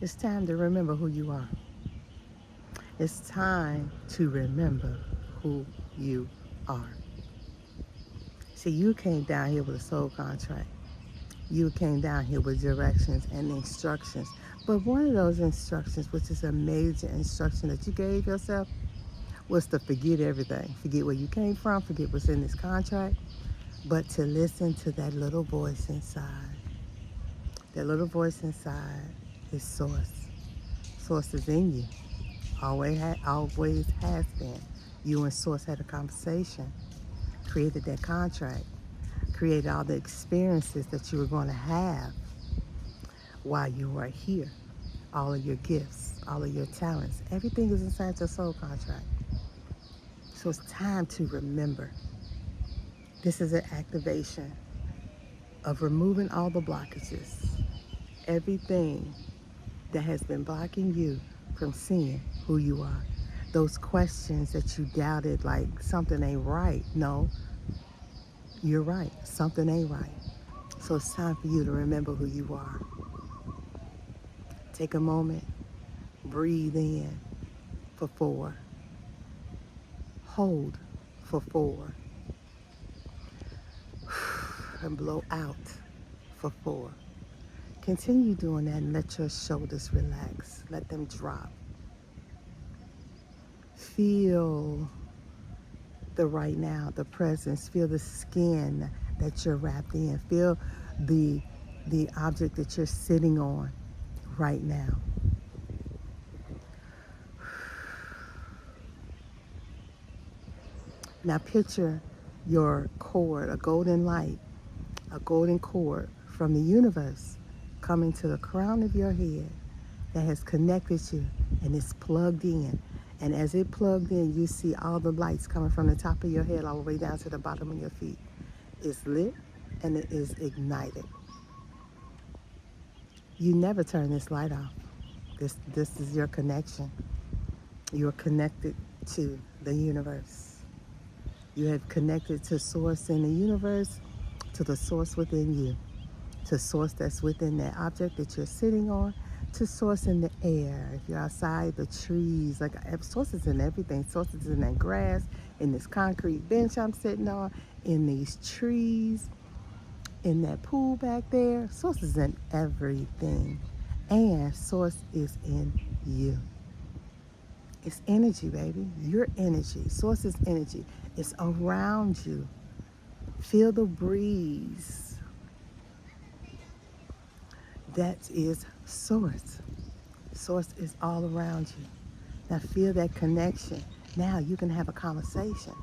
It's time to remember who you are. It's time to remember who you are. See, you came down here with a soul contract. You came down here with directions and instructions. But one of those instructions, which is a major instruction that you gave yourself, was to forget everything. Forget where you came from, forget what's in this contract, but to listen to that little voice inside. That little voice inside is Source. Source is in you. Always has been. You and Source had a conversation, created that contract, created all the experiences that you were going to have while you were here. All of your gifts, all of your talents, everything is inside your soul contract. So it's time to remember. This is an activation of removing all the blockages, everything that has been blocking you from seeing who you are. Those questions that you doubted, like something ain't right. No, you're right. Something ain't right. So it's time for you to remember who you are. Take a moment, breathe in for 4, hold for 4, and blow out for 4. Continue doing that and let your shoulders relax. Let them drop. Feel the right now, the presence. Feel the skin that you're wrapped in. Feel the object that you're sitting on right now. Now picture your cord, a golden light, a golden cord from the universe coming to the crown of your head that has connected you and it's plugged in. And as it plugged in, you see all the lights coming from the top of your head all the way down to the bottom of your feet. It's lit and it is ignited. You never turn this light off. This is your connection. You're connected to the universe. You have connected to Source in the universe, to the Source within you, to Source that's within that object that you're sitting on, to Source in the air. If you're outside, the trees, like Source is in everything. Source is in that grass, in this concrete bench I'm sitting on, in these trees, in that pool back there. Source is in everything. And Source is in you. It's energy, baby. Your energy. Source is energy. It's around you. Feel the breeze. That is Source. Source is all around you. Now feel that connection. Now you can have a conversation.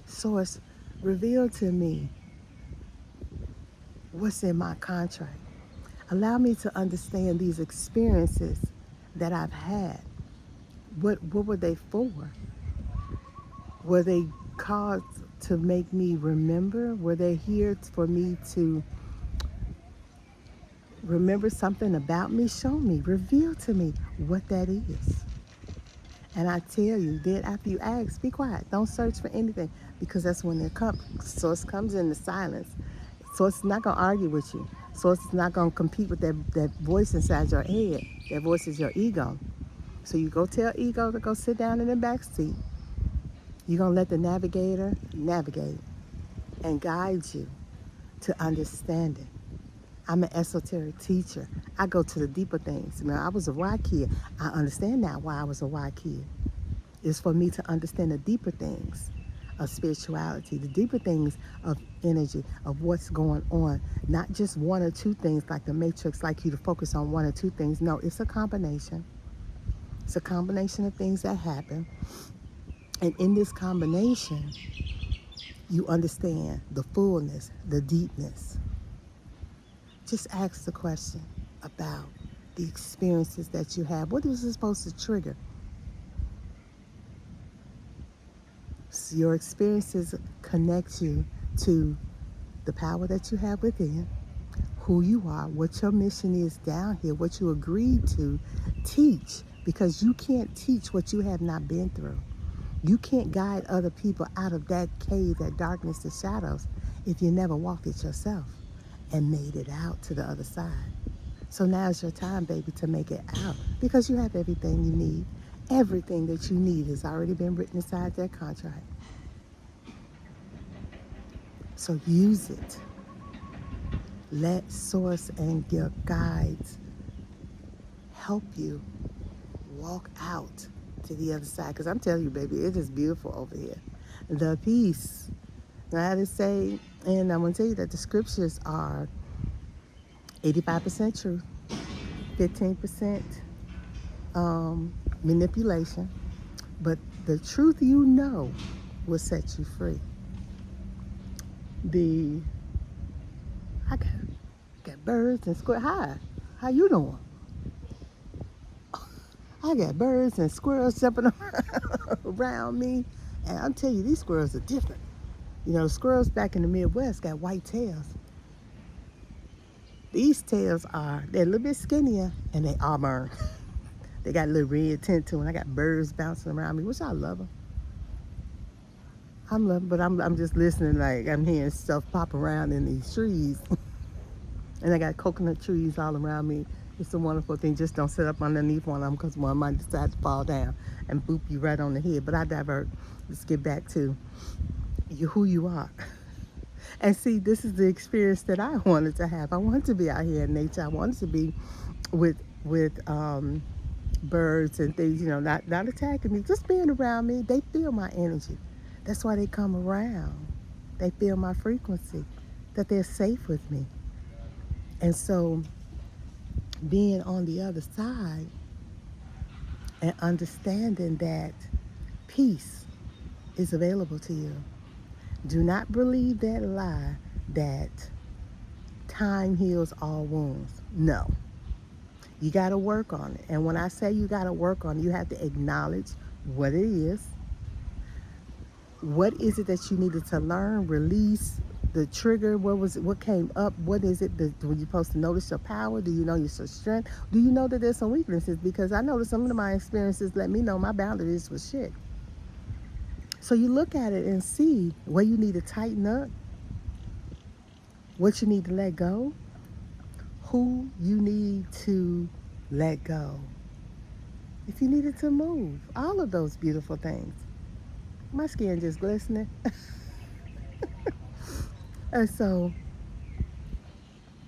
Source, reveal to me what's in my contract. Allow me to understand these experiences that I've had. What were they for? Were they caused to make me remember? Were they here for me to remember something about me? Show me, reveal to me what that is. And I tell you, then after you ask, be quiet. Don't search for anything, because that's when Source comes in the silence. Source is not going to argue with you. Source is not going to compete with that voice inside your head. That voice is your ego. So you go tell ego to go sit down in the back seat. You're going to let the navigator navigate and guide you to understanding. I'm an esoteric teacher. I go to the deeper things. Now, I was a Y kid. I understand now why I was a Y kid. It's for me to understand the deeper things of spirituality, the deeper things of energy, of what's going on. Not just one or two things like the Matrix, like you to focus on one or two things. No, it's a combination. It's a combination of things that happen. And in this combination, you understand the fullness, the deepness. Just ask the question about the experiences that you have. What is it supposed to trigger? So your experiences connect you to the power that you have within, who you are, what your mission is down here, what you agreed to teach, because you can't teach what you have not been through. You can't guide other people out of that cave, that darkness, the shadows, if you never walked it yourself and made it out to the other side. So now's your time, baby, to make it out because you have everything you need. Everything that you need has already been written inside that contract. So use it. Let Source and your guides help you walk out to the other side. Because I'm telling you, baby, it is beautiful over here. The peace. I had to say, and I'm going to tell you that the scriptures are 85% truth, 15% manipulation. But the truth you know will set you free. I got birds and squirrels. Hi, how you doing? I got birds and squirrels jumping around me. And I'm telling you, these squirrels are different. You know, the squirrels back in the Midwest got white tails. These tails they're a little bit skinnier and they auburn. They got a little red tint to them. I got birds bouncing around me, which I love them. But I'm just listening, like I'm hearing stuff pop around in these trees. And I got coconut trees all around me. It's a wonderful thing. Just don't sit up underneath one of them because one might decide to fall down and boop you right on the head. But I divert. Let's get back to who you are. And see, this is the experience that I wanted to have. I wanted to be out here in nature. I wanted to be with birds and things, you know, not attacking me, just being around me. They feel my energy. That's why they come around. They feel my frequency, that they're safe with me. And so being on the other side and understanding that peace is available to you. Do not believe that lie that time heals all wounds. No. You got to work on it. And when I say you got to work on it, you have to acknowledge what it is. What is it that you needed to learn, release, the trigger? What came up? What is it when you're supposed to notice your power? Do you know your strength? Do you know that there's some weaknesses? Because I know that some of my experiences let me know my boundaries was shit. So you look at it and see where you need to tighten up, what you need to let go, who you need to let go. If you needed to move, all of those beautiful things. My skin just glistening. And so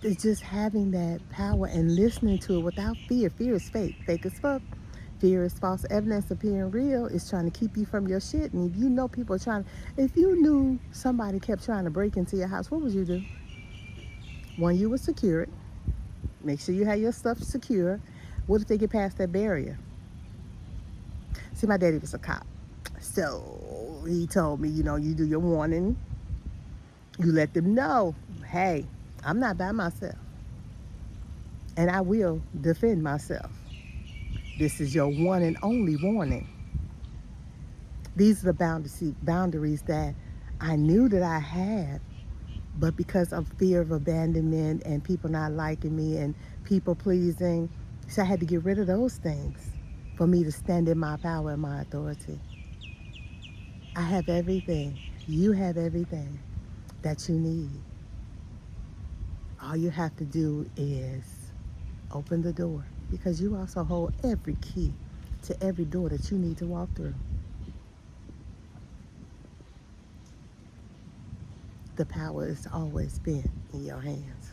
it's just having that power and listening to it without fear. Fear is fake. Fake as fuck. Fear is false evidence appearing real. It's trying to keep you from your shit. And if you know people are trying, if you knew somebody kept trying to break into your house, what would you do? One, you would secure it. Make sure you have your stuff secure. What if they get past that barrier? See, my daddy was a cop. So he told me, you know, you do your warning. You let them know, hey, I'm not by myself. And I will defend myself. This is your one and only warning. These are the boundaries that I knew that I had, but because of fear of abandonment and people not liking me and people pleasing, so I had to get rid of those things for me to stand in my power and my authority. I have everything. You have everything that you need. All you have to do is open the door, because you also hold every key to every door that you need to walk through. The power has always been in your hands.